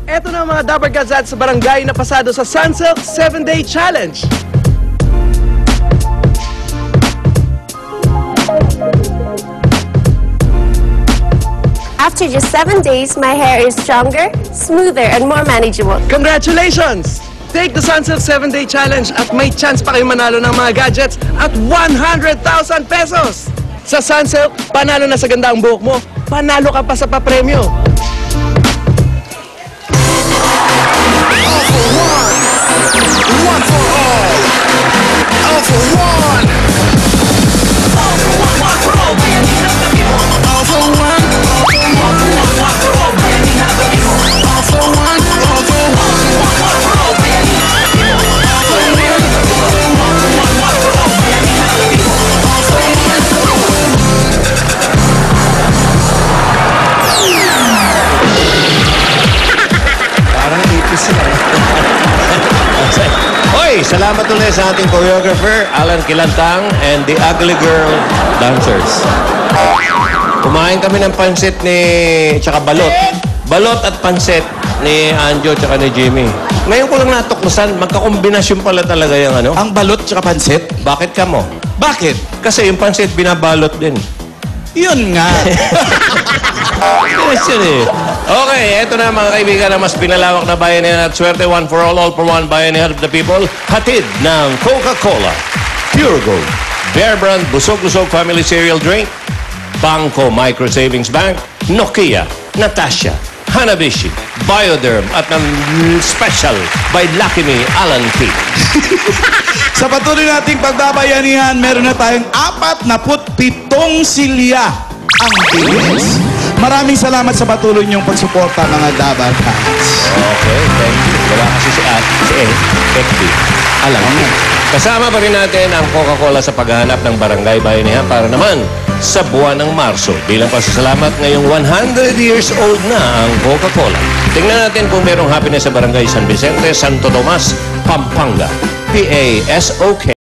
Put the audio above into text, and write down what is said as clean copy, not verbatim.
Eto na ang mga Dabber Gazette sa barangay na pasado sa Sunsilk 7-Day Challenge. After just 7 days, my hair is stronger, smoother, and more manageable. Congratulations! Take the Sunsilk 7-Day Challenge at may chance pa kayo manalo ng mga gadgets at 100,000 pesos! Sa Sunsilk, panalo na sa ganda ang buhok mo, panalo ka pa sa papremyo. One for all. All for one. All for one, one for all. All for one. All for one, one for all. All for one, all for one. One for all. Parang ipis sila. Hoy, salamat ulit sa ating choreographer, Alan Kilantang, and the Ugly Girl Dancers. Kumain kami ng pansit tsaka balot. Balot at pansit ni Anjo tsaka ni Jimmy. Ngayon ko lang natuklasan, magkakombinasyon pala talaga yung ano. Ang balot tsaka pansit? Bakit ka mo? Bakit? Kasi yung pansit binabalot din. Yun nga. Yes, yun eh. Okay, eto na mga kaibigan na mas pinalawak na bayanihan at swerte. One for all for one, bayanihan of the people. Hatid ng Coca-Cola, Pure Gold, Bear Brand, Busog-Lusog Family Cereal Drink, Bangko Micro Savings Bank, Nokia, Natasha, Hanabishi, Bioderm, at ng special by Lucky Me, Alan P. Sa patuloy nating pagbabayanihan, meron na tayong 47 silya. Ang bilis. Maraming salamat sa patuloy niyong pagsuporta, mga Dabber fans. Okay, thank you. Wala kasi si FB. Alam mo. Kasama pa rin natin ang Coca-Cola sa paghahanap ng barangay bayanihan para naman sa buwan ng Marso. Bilang pasasalamat, ngayong 100 years old na ang Coca-Cola. Tingnan natin kung merong happiness sa barangay San Vicente, Santo Tomas, Pampanga. PASOK.